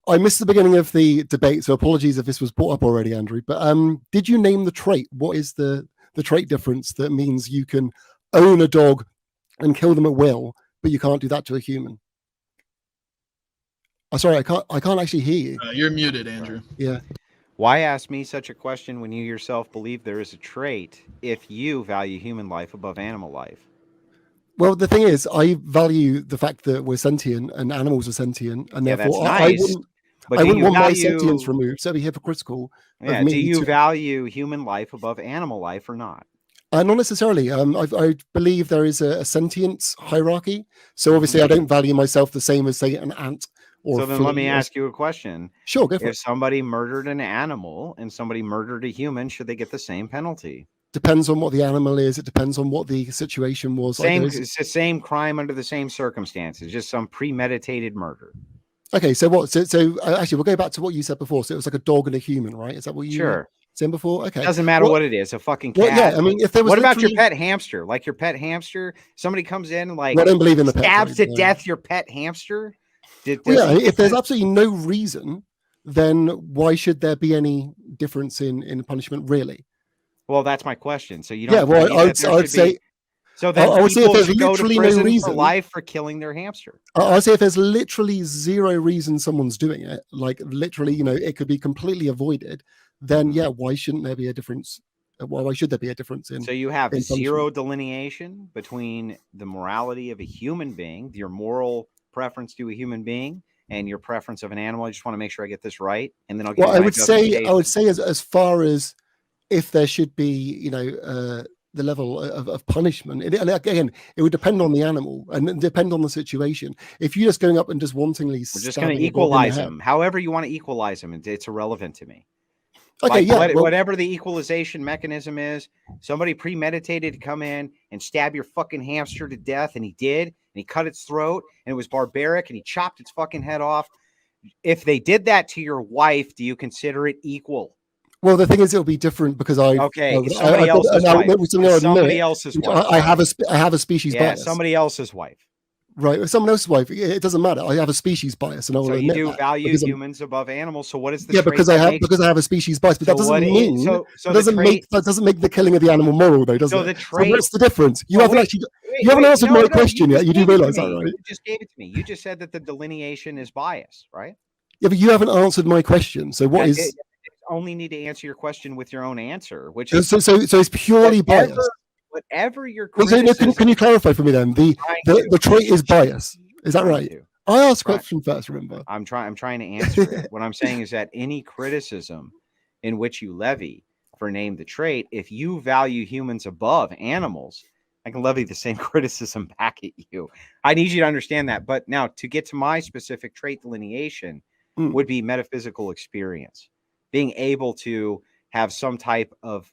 I missed the beginning of the debate, so apologies if this was brought up already, Andrew. But did you name the trait? What is the trait difference that means you can own a dog and kill them at will, but you can't do that to a human? Oh, sorry, I can't actually hear you. You're muted, Andrew. Yeah. Why ask me such a question when you yourself believe there is a trait if you value human life above animal life? Well, the thing is, I value the fact that we're sentient and animals are sentient, and therefore nice, I wouldn't want my sentience removed. So it'd be hypocritical. Yeah. Do you value human life above animal life or not? Not necessarily. I believe there is a sentience hierarchy. So obviously, I don't value myself the same as, say, an ant. So then let me ask you a question. Sure, go for it. If somebody murdered an animal and somebody murdered a human, should they get the same penalty? Depends on what the animal is. It depends on what the situation was. It's the same crime under the same circumstances, just some premeditated murder. Okay, so what? So actually, we'll go back to what you said before. So it was like a dog and a human, right? Is that what you were saying before? Okay, doesn't matter what it is. A fucking cat. Well, yeah, I mean, if there was. What about your pet hamster? Like your pet hamster, somebody comes in and like I don't believe in the stabs to death your pet hamster. If there's absolutely no reason, then why should there be any difference in punishment, really? Well, that's my question. So you don't. Yeah, well, I'd say. So then I would say if there's literally no reason for life for killing their hamster. I'll say if there's literally zero reason someone's doing it, like literally, it could be completely avoided, then yeah, why shouldn't there be a difference? Why should there be a difference in? So you have zero delineation between the morality of a human being, your moral preference to a human being, and your preference of an animal. I just want to make sure I get this right, and then I'll. Well, I would say as far as if there should be, the level of punishment. And again, it would depend on the animal and depend on the situation. If you're just going up and just wantonly, we're just going to equalize them. However you want to equalize them, it's irrelevant to me. Okay, whatever the equalization mechanism is, somebody premeditated to come in and stab your fucking hamster to death, and he did, and he cut its throat, and it was barbaric, and he chopped its fucking head off. If they did that to your wife, do you consider it equal? Well, the thing is, it'll be different because somebody else's wife. I have a species bias. Somebody else's wife. Right, with someone else's wife, it doesn't matter. I have a species bias, and I will admit you do value humans above animals. So what is the because I have a species bias, but that doesn't mean that doesn't make the killing of the animal moral, though, does it? So what's the difference? You haven't answered my question yet. You do realize that, right? You just gave it to me. You just said that the delineation is bias, right? Yeah, but you haven't answered my question. So what is? Only need to answer your question with your own answer, which is so it's purely bias. Whatever your can you clarify for me then? The trait is bias. Is that right? I asked a question first. Remember, I'm trying to answer it. What I'm saying is that any criticism in which you levy for name the trait, if you value humans above animals, I can levy the same criticism back at you. I need you to understand that. But now to get to my specific trait delineation would be metaphysical experience. Being able to have some type of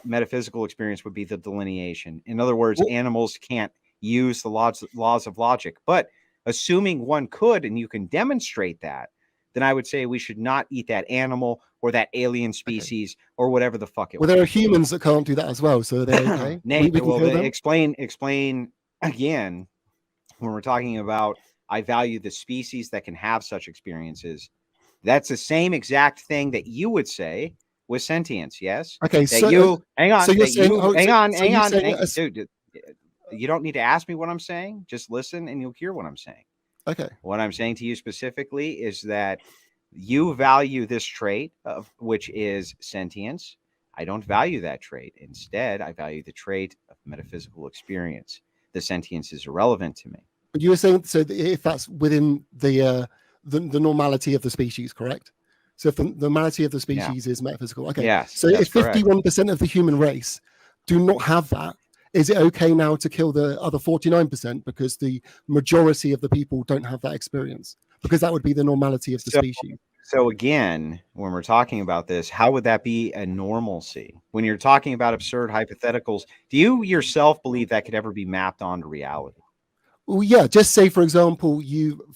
metaphysical experience would be the delineation. In other words, animals can't use the laws of logic. But assuming one could, and you can demonstrate that, then I would say we should not eat that animal or that alien species or whatever the fuck it was. Well, there are humans that can't do that as well, so they're okay. Explain again when we're talking about I value the species that can have such experiences. That's the same exact thing that you would say with sentience, yes? Okay, hang on. So you're saying, hang on. Dude, you don't need to ask me what I'm saying. Just listen and you'll hear what I'm saying. Okay. What I'm saying to you specifically is that you value this trait, which is sentience. I don't value that trait. Instead, I value the trait of metaphysical experience. The sentience is irrelevant to me. But you were saying, so if that's within the normality of the species, correct? So if the normality of the species is metaphysical, okay. Yes, so if 51% of the human race do not have that, is it okay now to kill the other 49% because the majority of the people don't have that experience? Because that would be the normality of the species. So again, when we're talking about this, how would that be a normalcy? When you're talking about absurd hypotheticals, do you yourself believe that could ever be mapped onto reality? Well, yeah, just say, for example,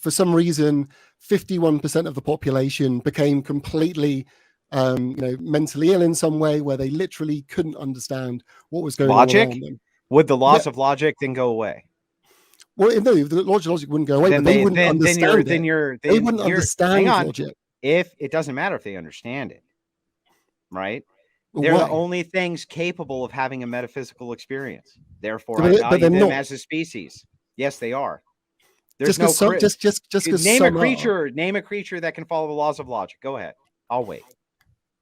for some reason, 51% of the population became completely, mentally ill in some way where they literally couldn't understand what was going on around them. Would the laws of logic then go away? Well, no, the logic wouldn't go away, but they wouldn't understand it. They wouldn't understand logic. If it doesn't matter if they understand it, right? Well, They're why? the only things capable of having a metaphysical experience. Therefore, But I value them as a species. Yes, they are. There's just because name a creature that can follow the laws of logic. Go ahead. I'll wait.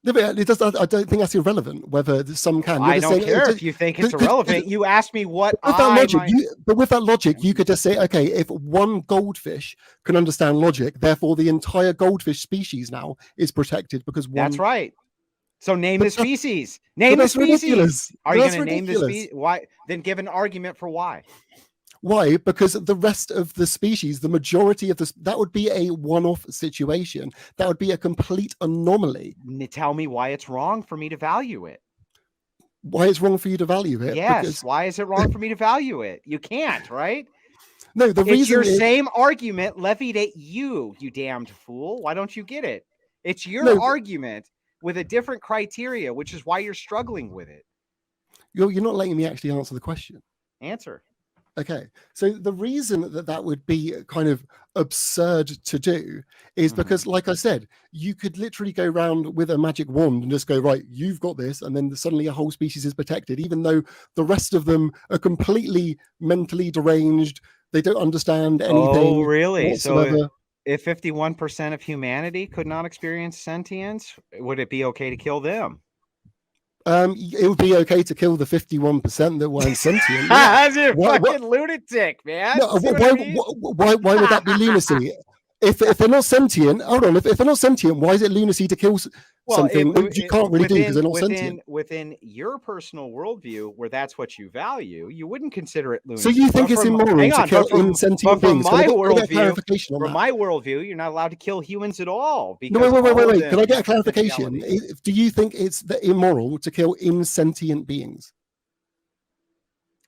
No, but it does. I don't think that's irrelevant. Whether some can. I don't care if you think it's irrelevant. You asked me what but with that logic, you could just say, okay, if one goldfish can understand logic, therefore the entire goldfish species now is protected because one. That's right. So name the species. Name the species. Ridiculous. Are you going to name the species? Why? Then give an argument for why. Why? Because the rest of the species, the majority of this, that would be a one-off situation. That would be a complete anomaly. Tell me why it's wrong for me to value it. Why it's wrong for you to value it? Yes. Because... why is it wrong for me to value it? You can't, right? No, the reason it's your same argument levied at you, you damned fool. Why don't you get it? It's your argument with a different criteria, which is why you're struggling with it. You're not letting me actually answer the question. Answer. Okay, so the reason that would be kind of absurd to do is because, like I said, you could literally go around with a magic wand and just go, right, you've got this, and then suddenly a whole species is protected, even though the rest of them are completely mentally deranged. They don't understand anything. Oh, really? Whatsoever. So if 51% of humanity could not experience sentience, would it be okay to kill them? It would be okay to kill the 51% that weren't sentient. That's a fucking lunatic, man. No, why would that be lunacy? If they're not sentient, hold on. If they're not sentient, why is it lunacy to kill something you can't really do because they're not sentient? Within your personal worldview, where that's what you value, you wouldn't consider it lunacy. So you think it's immoral to kill insentient beings? From my worldview, you're not allowed to kill humans at all. No, wait. Can I get a clarification? Do you think it's immoral to kill insentient beings?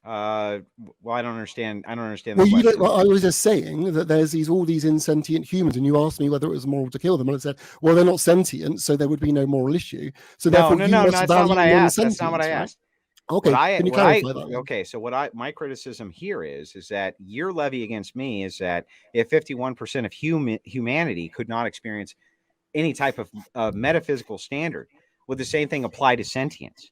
Well, I don't understand. Well, I was just saying that there's all these insentient humans, and you asked me whether it was moral to kill them, and I said, well, they're not sentient, so there would be no moral issue. So no, that's not what I asked. That's not what I asked. Okay, can you clarify that? Okay, so my criticism here is that your levy against me is that if 51% of humanity could not experience any type of metaphysical standard, would the same thing apply to sentience?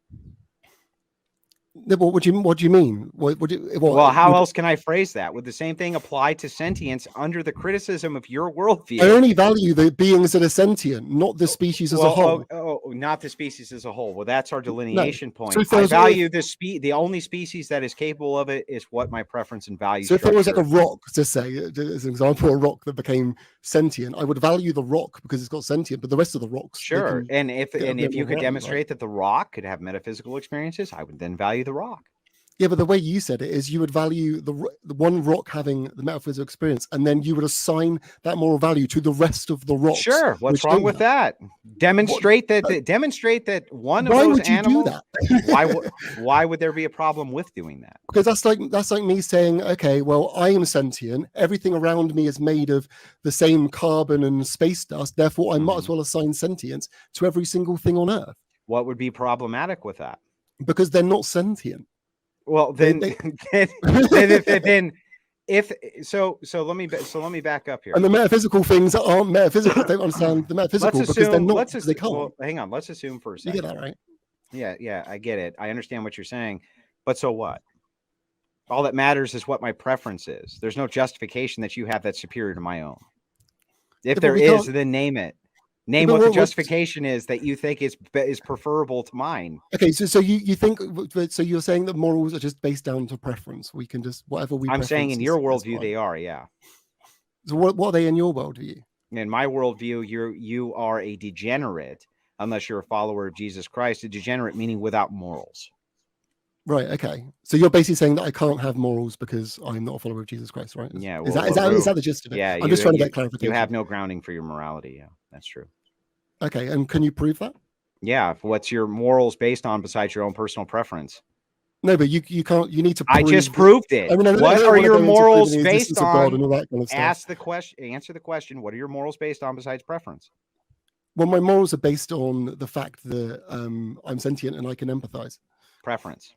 What do you mean? Well, how else can I phrase that? Would the same thing apply to sentience under the criticism of your worldview? I only value the beings that are sentient, not the species as a whole. Not the species as a whole. Well, that's our delineation point. So I value the only species that is capable of it is what my preference and value. So if there was like a rock, to say, as an example, a rock that became sentient, I would value the rock because it's got sentient, but the rest of the rocks. Sure. And if you could demonstrate that the rock could have metaphysical experiences, I would then value the rock. Yeah, but the way you said it is you would value the one rock having the metaphysical experience, and then you would assign that moral value to the rest of the rocks. Sure. What's wrong with that? Demonstrate that one of those animals. Why would you do that? Why would there be a problem with doing that? Because that's like me saying, okay, well, I am sentient. Everything around me is made of the same carbon and space dust. Therefore, I might as well assign sentience to every single thing on Earth. What would be problematic with that? Because they're not sentient. Well, then, let me back up here. And the metaphysical things aren't metaphysical. They don't understand the metaphysical because they're not. They can't. Well, hang on. Let's assume for a second. You get that, right? Yeah, I get it. I understand what you're saying, but so what? All that matters is what my preference is. There's no justification that you have that's superior to my own. If there is, then name it. Name what the justification is that you think is preferable to mine. Okay, so you think, so you're saying that morals are just based down to preference. We can just whatever we. I'm saying in your worldview they are, yeah. So what are they in your worldview? In my worldview, you are a degenerate unless you're a follower of Jesus Christ. A degenerate meaning without morals. Right. Okay. So you're basically saying that I can't have morals because I'm not a follower of Jesus Christ, right? Yeah. Is that the gist of it? Yeah. I'm just trying to get clarification. You have no grounding for your morality. Yeah, that's true. Okay. And can you prove that? Yeah. What's your morals based on besides your own personal preference? No, but you can't. You need to. I just proved it. What are your morals based on? Answer the question. What are your morals based on besides preference? Well, my morals are based on the fact that I'm sentient and I can empathize. Preference.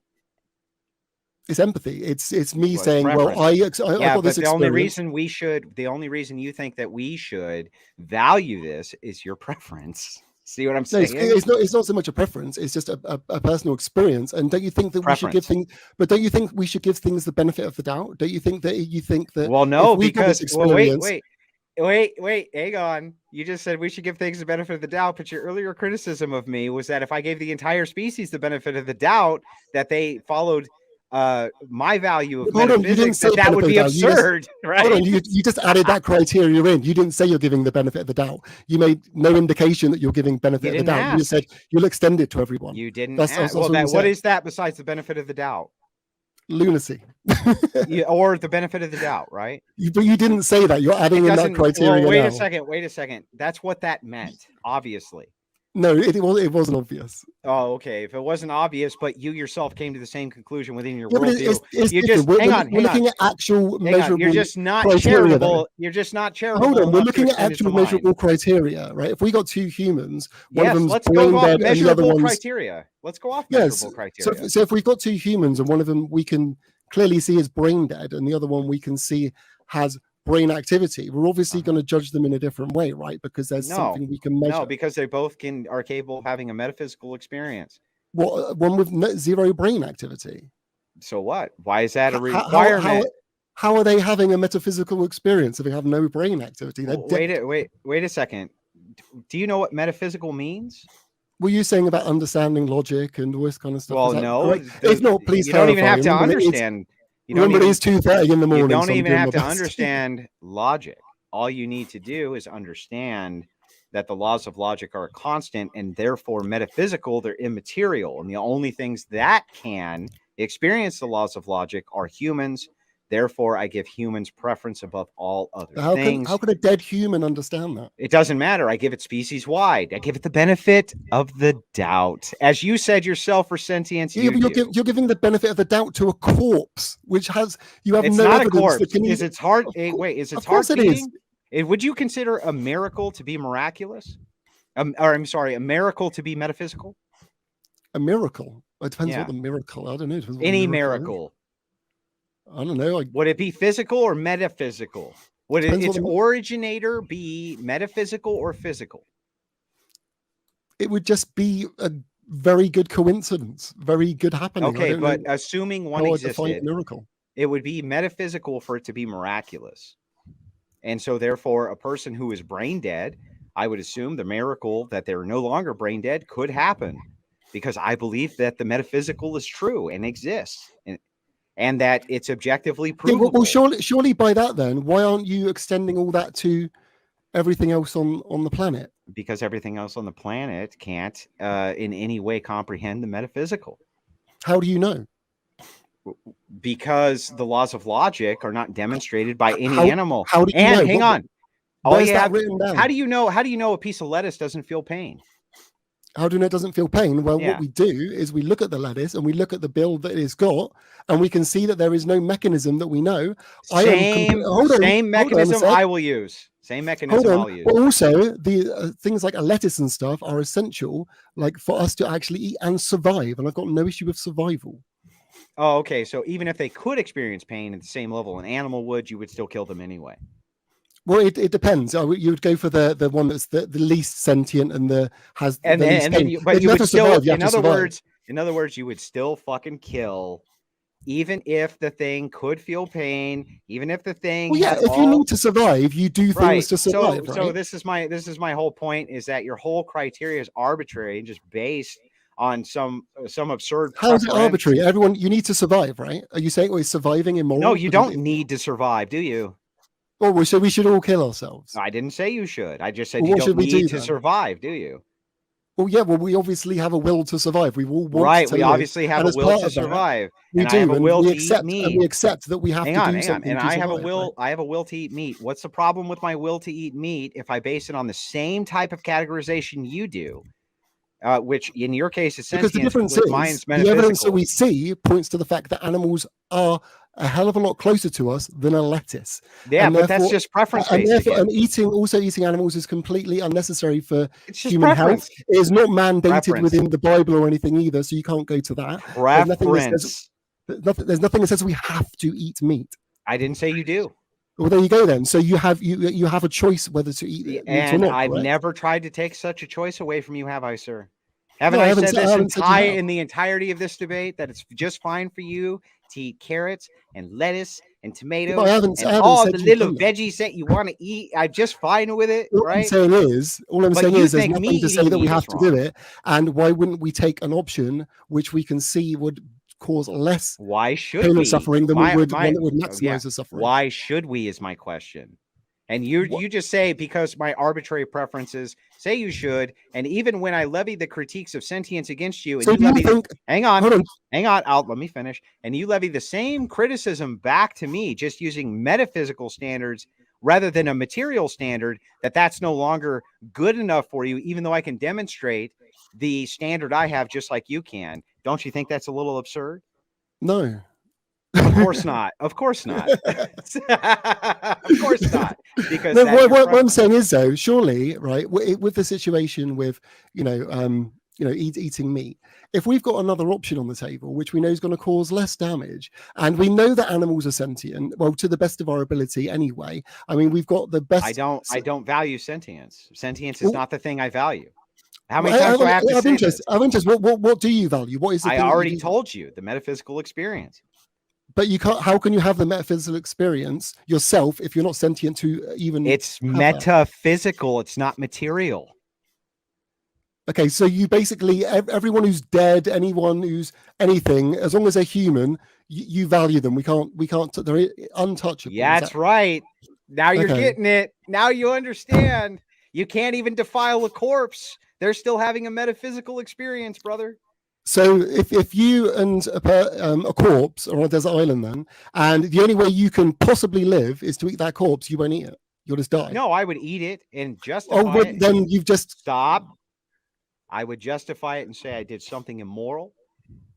It's empathy. It's me Well, it's saying, well, preference. I Yeah, got this but the only experience. reason the only reason you think that we should value this is your preference. See what I'm No, saying? it's not so much a preference. It's just a personal experience. And don't you think that we should give Preference. things? But don't you think we should give things the benefit of the doubt? Don't you think that Well, if no, we got this because experience, wait, hang on. You just said we should give things the benefit of the doubt, but your earlier criticism of me was that if I gave the entire species the benefit of the doubt, that they followed my value of hold on, you didn't metaphysics, say that would benefit of be the doubt. absurd, Hold on, right? you just added that criteria in. You didn't say you're giving the benefit of the doubt. You made no indication that you're giving benefit You of the didn't doubt. You just ask. said you'll extend it to everyone. You didn't That's ask. all Well, you what said. is that besides the benefit of the doubt? Lunacy. Or the benefit of the doubt, right? But you didn't say that. You're adding in that criteria Well, wait now. a second. That's what that meant, obviously. No, it wasn't obvious. Oh, okay. If it wasn't obvious, but you yourself came to the same conclusion within your Yeah, but worldview, it's just we're hang on. looking at actual measurable You're just not criteria. charitable. You're just not charitable. Hold on, we're enough looking to at extend it to actual mine. measurable criteria, right? If we got two humans, one of Yes, them's let's go brain off dead and the other measurable one's criteria. Let's go off yes. measurable criteria. So if we've got two humans and one of them we can clearly see is brain dead and the other one we can see has brain activity, we're obviously going to judge them in a different way, right? Because there's something we can measure. No, because they both are capable of having a metaphysical experience. What, one with zero brain activity. So what? Why is that a requirement? How are they having a metaphysical experience if they have no brain activity? Wait a second. Do you know what metaphysical means? Were you saying about understanding logic and all this kind of stuff? Well, no. Correct? If not, please. You don't even have to understand. Remember, it is 2:30 in the morning. You don't even have to understand logic. All you need to do is understand that the laws of logic are a constant and therefore metaphysical. They're immaterial, and the only things that can experience the laws of logic are humans. Therefore, I give humans preference above all other things. How could a dead human understand that? It doesn't matter. I give it species wide. I give it the benefit of the doubt. As you said yourself for sentience, you're giving the benefit of the doubt to a corpse, which has no evidence. It's not a corpse. Is its heart? Wait, is its heart beating? Would you consider a miracle to be miraculous? Or I'm sorry, a miracle to be metaphysical? A miracle? It depends what the miracle. I don't know. Any miracle. I don't know. Would it be physical or metaphysical? Would its originator be metaphysical or physical? It would just be a very good coincidence, very good happening. Okay, but assuming one existed, miracle, it would be metaphysical for it to be miraculous. And so therefore, a person who is brain dead, I would assume the miracle that they're no longer brain dead could happen, because I believe that the metaphysical is true and exists. And that it's objectively provable. Well, surely by that then, why aren't you extending all that to everything else on the planet? Because everything else on the planet can't in any way comprehend the metaphysical. How do you know? Because the laws of logic are not demonstrated by any animal. How do you know? Hang on. Written down? How do you know a piece of lettuce doesn't feel pain? How do you know it doesn't feel pain? Well, what we do is we look at the lettuce and we look at the build that it's got, and we can see that there is no mechanism that we know. Same mechanism I will use. Same mechanism I'll use. But also, the things like a lettuce and stuff are essential, like for us to actually eat and survive. And I've got no issue with survival. Oh, okay. So even if they could experience pain at the same level an animal would, you would still kill them anyway. Well, it depends. You would go for the one that's the least sentient and has the least pain. But you would still, in other words, you would still fucking kill, even if the thing could feel pain, even if the thing. Well, yeah, if you need to survive, you do things to survive. So this is my whole point: is that your whole criteria is arbitrary and just based on some absurd. How's it arbitrary? Everyone, you need to survive, right? Are you saying is surviving immoral? No, you don't need to survive, do you? Oh, so we should all kill ourselves. I didn't say you should. I just said you don't need to survive, do you? Well, yeah. Well, we obviously have a will to survive. We all want to we obviously have a will to survive. We do. I have a will to eat meat. And we accept that we have to do something. And I have a will. I have a will to eat meat. What's the problem with my will to eat meat if I base it on the same type of categorization you do? Which in your case is sentient, because the difference is the evidence that we see points to the fact that animals are a hell of a lot closer to us than a lettuce. Yeah, but that's just preference based. And eating animals is completely unnecessary for human health. It is not mandated within the Bible or anything either, so you can't go to that. Preference. There's nothing that says we have to eat meat. I didn't say you do. Well, there you go then. So you have a choice whether to eat meat or not. I've correct? never tried to take such a choice away from you, have I, sir? Haven't No, I haven't said said- I this haven't said you have. in the entirety of this debate that it's just fine for you to eat carrots and lettuce and tomatoes I haven't and all said the you've little done that. veggies that you want to eat? I'm just fine with it, All I'm right? saying is, But you there's think nothing me to say eating that we meat have is to do wrong. it. And why wouldn't we take an option which we can see would cause less Why should pain we? and suffering than we would one that would maximize yeah. the suffering? Why should we is my question. And you just say because my arbitrary preferences say you should, and even when I levy the critiques of sentience against you, and So you do you levy, think? hang on, let me finish. And you levy the same criticism back to me, just using metaphysical standards rather than a material standard. That's no longer good enough for you, even though I can demonstrate the standard I have, just like you can. Don't you think that's a little absurd? No. Of course not. Of course not. Of course not. Because no, what I'm saying is, though, surely, right, with the situation with eating meat, if we've got another option on the table, which we know is going to cause less damage, and we know that animals are sentient, well, to the best of our ability, anyway. I mean, we've got the best. I don't value sentience. Sentience is not the thing I value. How many Well, times do I have to say this? I'm interested. What do you value? What is the I thing already told you, the metaphysical experience. But you can't. How can you have the metaphysical experience yourself if you're not sentient to even? It's metaphysical. It's not material. Okay, so you basically everyone who's dead, anyone who's anything, as long as they're human, you value them. We can't. They're untouchable. Yeah, that's right. Now you're getting it. Now you understand. You can't even defile a corpse. They're still having a metaphysical experience, brother. So if you and a corpse are on a desert island then, and the only way you can possibly live is to eat that corpse, you won't eat it. You'll just die. No, I would eat it and justify it. Then you've just... Stop. I would justify it and say I did something immoral,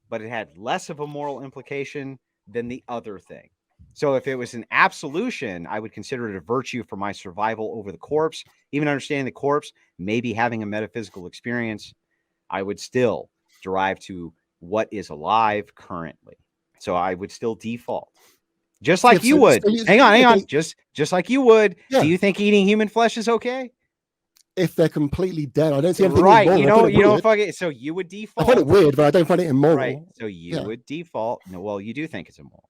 but it had less of a moral implication than the other thing. So if it was an absolution, I would consider it a virtue for my survival over the corpse. Even understanding the corpse, maybe having a metaphysical experience, I would still derive to what is alive currently. So I would still default. Just like you would. Hang on. Just like you would. Yeah. Do you think eating human flesh is okay? If they're completely dead, I don't see anything right. Immoral. You don't fuck it. So you would default. I find it weird, but I don't find it immoral. Right. So you would default. No, well, you do think it's immoral.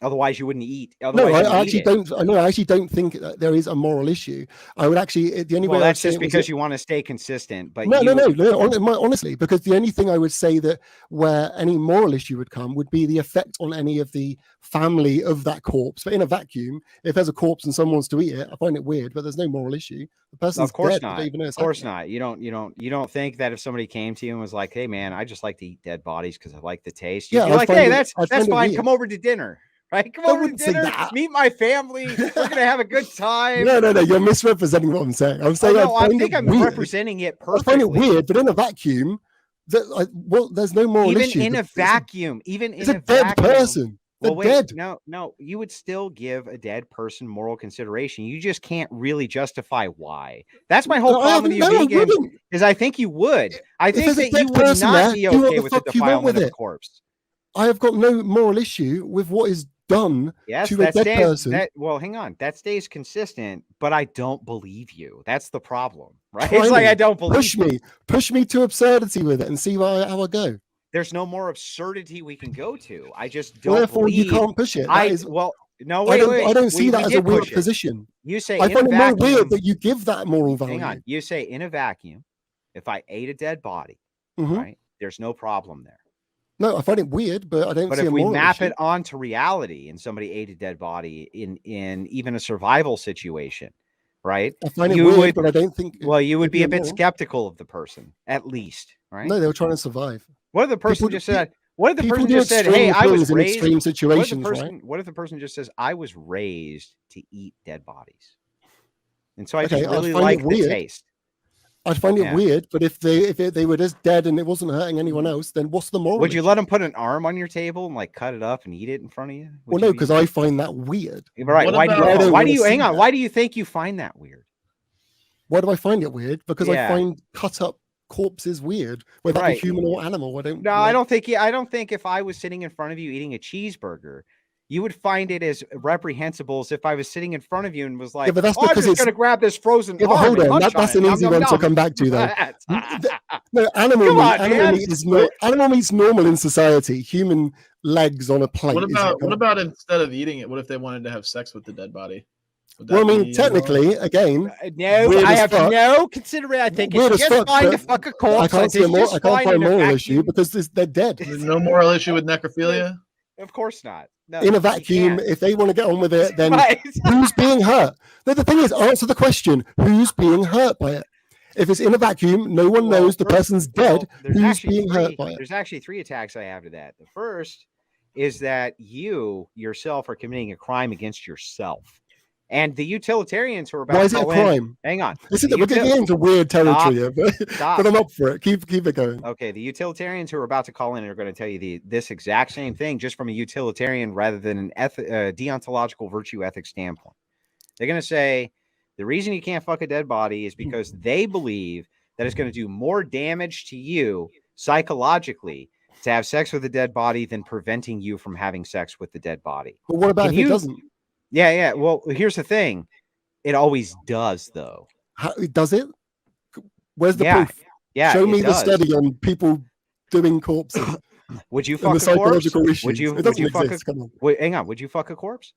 Otherwise, you wouldn't eat. No, I actually don't. I actually don't think that there is a moral issue. I would actually. The only way. That's just because you want to stay consistent. But no. Honestly, because the only thing I would say that where any moral issue would come would be the effect on any of the family of that corpse. But in a vacuum, if there's a corpse and someone wants to eat it, I find it weird. But there's no moral issue. The person's of course dead. not. Of course not. You don't think that if somebody came to you and was like, "Hey, man, I just like to eat dead bodies because I like the taste." You'd be like, "Hey, that's fine. Come over to dinner." Right, come over to dinner, meet my family. We're gonna have a good time. No, you're misrepresenting what I'm saying. I'm saying I think I'm representing it perfectly. I find it weird, but in a vacuum, there's no moral issue. Even in a vacuum, it's a dead person. Well, wait, no, you would still give a dead person moral consideration. You just can't really justify why. That's my whole problem with you vegan, is I think you would. I think that you would not be okay with the defilement of a corpse. I have got no moral issue with what is done to a dead person. Well, hang on. That stays consistent, but I don't believe you. That's the problem, right? It's like I don't believe push me to absurdity with it and see how I go. There's no more absurdity we can go to. I just don't Therefore, believe. you can't push it. I don't see that as a weird position. You say I find it more weird that you give that moral value. Hang on. You say in a vacuum, if I ate a dead body, right? There's no problem there. No, I find it weird, but I don't see a moral issue. But if we map it onto reality and somebody ate a dead body in even a survival situation, right? I find it weird, but I don't think... Well, you would be a bit skeptical of the person, at least, right? No, they were trying to survive. What if the person just said, hey, I was raised... in extreme situations, what if the person just says, I was raised to eat dead bodies? And so I just really like the taste. I'd find it weird, but if they were just dead and it wasn't hurting anyone else, then what's the moral? Would you let them put an arm on your table and like cut it up and eat it in front of you? Well, no, because I find that weird. Right? Why do you hang on? Why do you think you find that weird? Why do I find it weird? Because I find cut up corpse is weird, whether that be human or animal. I don't. No, I don't think. I don't think if I was sitting in front of you eating a cheeseburger, you would find it as reprehensible as if I was sitting in front of you and was like, but that's I'm because just going to grab this frozen arm hold and on. munch That's on an it. easy one to come back to, though. No, animal meat is normal in society. Human legs on a plate. What about instead of eating it, what if they wanted to have sex with the dead body? Well, I mean, technically, again, no, I have no consideration. I think it's just fine to fuck a corpse. I can't find a moral issue because they're dead. There's no moral issue with necrophilia? Of course not. No, in a vacuum, if they want to get on with it, then who's being hurt? No, the thing is, answer the question: who's being hurt by it? If it's in a vacuum, no one knows the person's dead. Who's being hurt by it? There's actually 3 attacks I have to that. The first is that you yourself are committing a crime against yourself. And the utilitarians who are about Why is it a crime? Hang on. We're getting into weird territory here, but I'm up for it. Keep it going. Okay, the utilitarians who are about to call in are going to tell you this exact same thing, just from a utilitarian rather than an deontological virtue ethics standpoint. They're going to say the reason you can't fuck a dead body is because they believe that it's going to do more damage to you psychologically to have sex with a dead body than preventing you from having sex with the dead body. But what about if it doesn't? Yeah. Well, here's the thing. It always does, though. How does it? Where's the proof? Yeah. Show me the study on people doing corpses. Would you fuck a corpse? Would you fuck a? Wait, hang on. Would you fuck a corpse?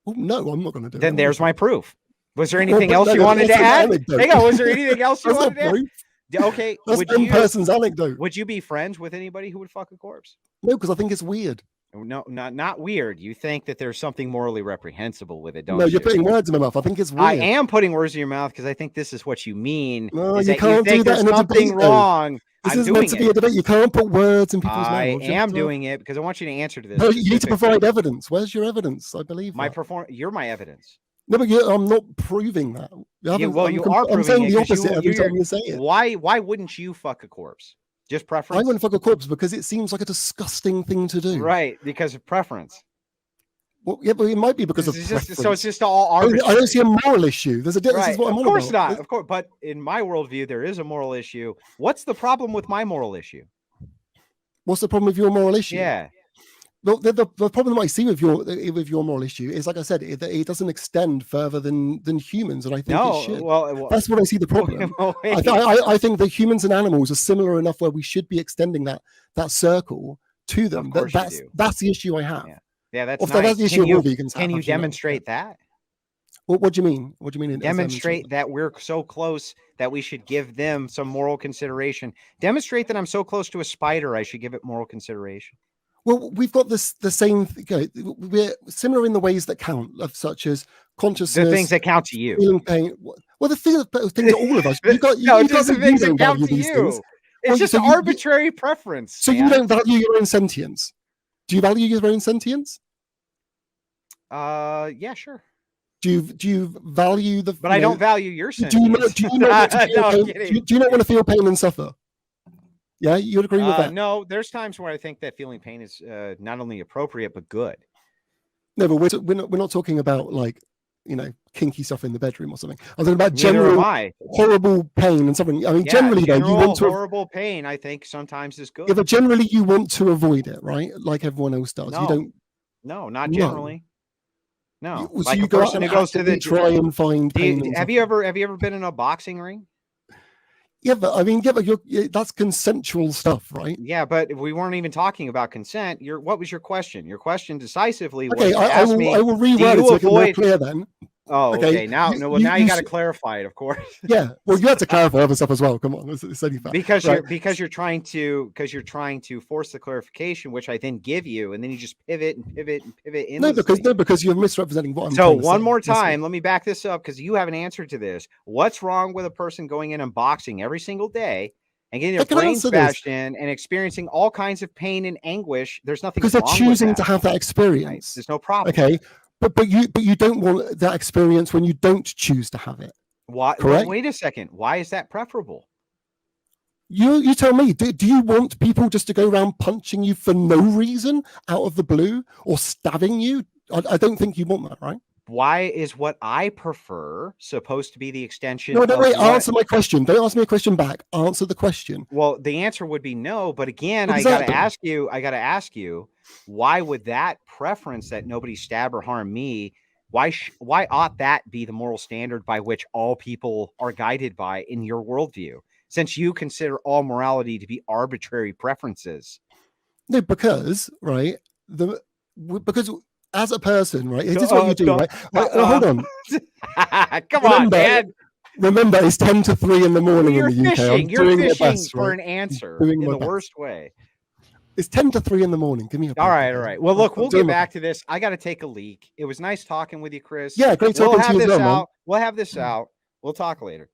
Well, no, I'm not going to do it. Then there's my proof. Was there anything else you wanted to add? Hang on. Was there anything else you wanted to add? Okay. That's one person's anecdote. Would you be friends with anybody who would fuck a corpse? No, because I think it's weird. No, not weird. You think that there's something morally reprehensible with it, don't you? No, you're putting words in my mouth. I think it's weird. I am putting words in your mouth because I think this is what you mean. No, you can't do that in a debate. Wrong. This is meant to be a debate. You can't put words in people's mouths. I am doing it because I want you to answer to this. No, you need to provide evidence. Where's your evidence? I believe you're my evidence. No, but I'm not proving that. You are proving I'm saying it the opposite every time you say it. Why wouldn't you fuck a corpse? Just preference? I wouldn't fuck a corpse because it seems like a disgusting thing to do. Right, because of preference. Well, yeah, but it might be because of preference. So it's just all arbitrary. I don't see a moral issue. There's a difference. Right. Of course not. Of course, but in my worldview, there is a moral issue. What's the problem with my moral issue? What's the problem with your moral issue? Yeah. The problem I see with your moral issue is, like I said, it doesn't extend further than humans, and I think it should. Well, that's what I see the problem. I think that humans and animals are similar enough where we should be extending that circle to them. That's the issue I have. Yeah, that's nice. That's the issue of all vegans. Can you demonstrate that? What do you mean? What do you mean? Demonstrate that we're so close that we should give them some moral consideration. Demonstrate that I'm so close to a spider, I should give it moral consideration. Well, we've got the same. We're similar in the ways that count, such as consciousness. The things that count to you. Feeling pain. Well, the things that all of us. You the things that count to you. It's just arbitrary preference. So you don't value your own sentience. Do you value your own sentience? Yeah, sure. Do you value the? But I don't value your sentience. Do you not want to feel pain and suffer? Yeah, you would agree with that? No, there's times where I think that feeling pain is not only appropriate but good. No, but we're not talking about kinky stuff in the bedroom or something. I'm talking about general horrible pain and something. I mean, generally though, you want to horrible pain. I think sometimes is good. Yeah, but generally you want to avoid it, right? Like everyone else does. No. You don't. No, not generally. No, so like you a person who goes to the try and find pain. Have you ever been in a boxing ring? Yeah, but I mean, that's consensual stuff, right? Yeah, but we weren't even talking about consent. What was your question? Your question decisively was, okay, I will reword it to make it more clear then. Oh, okay. Now you got to clarify it, of course. Yeah, well, you have to clarify other stuff as well. Come on, it's only fair. Because you're trying to force the clarification, which I then give you, and then you just pivot and pivot and pivot. Because you're misrepresenting what I'm. So one more time, let me back this up because you have an answer to this. What's wrong with a person going in and boxing every single day and getting their brains bashed in and experiencing all kinds of pain and anguish? There's nothing because they're choosing to have that experience. Right. There's no problem. Okay. But you don't want that experience when you don't choose to have it. Why? Correct? Wait a second. Why is that preferable? You tell me. Do you want people just to go around punching you for no reason out of the blue or stabbing you? I don't think you want that, right? why is what I prefer supposed to be the extension No, of wait, what? answer my question. Don't ask me a question back. Answer the question. Well, the answer would be no, but again, Exactly. I gotta ask you, why would that preference that nobody stab or harm me, why ought that be the moral standard by which all people are guided by in your worldview, since you consider all morality to be arbitrary preferences? No, because because as a person, right, this is what you do, right? Hold on. Come on, man. Remember, it's 10 to 3 in the morning in the UK. I'm You're doing my fishing best, for right? an answer Doing in my the best. worst way. It's 10 to 3 in the morning. Give me a break. All right. Well, look, we'll get back to to this. I got to take a leak. It was nice talking with you, Chris. Yeah, great talking to you as well, man. We'll have this out. We'll talk later.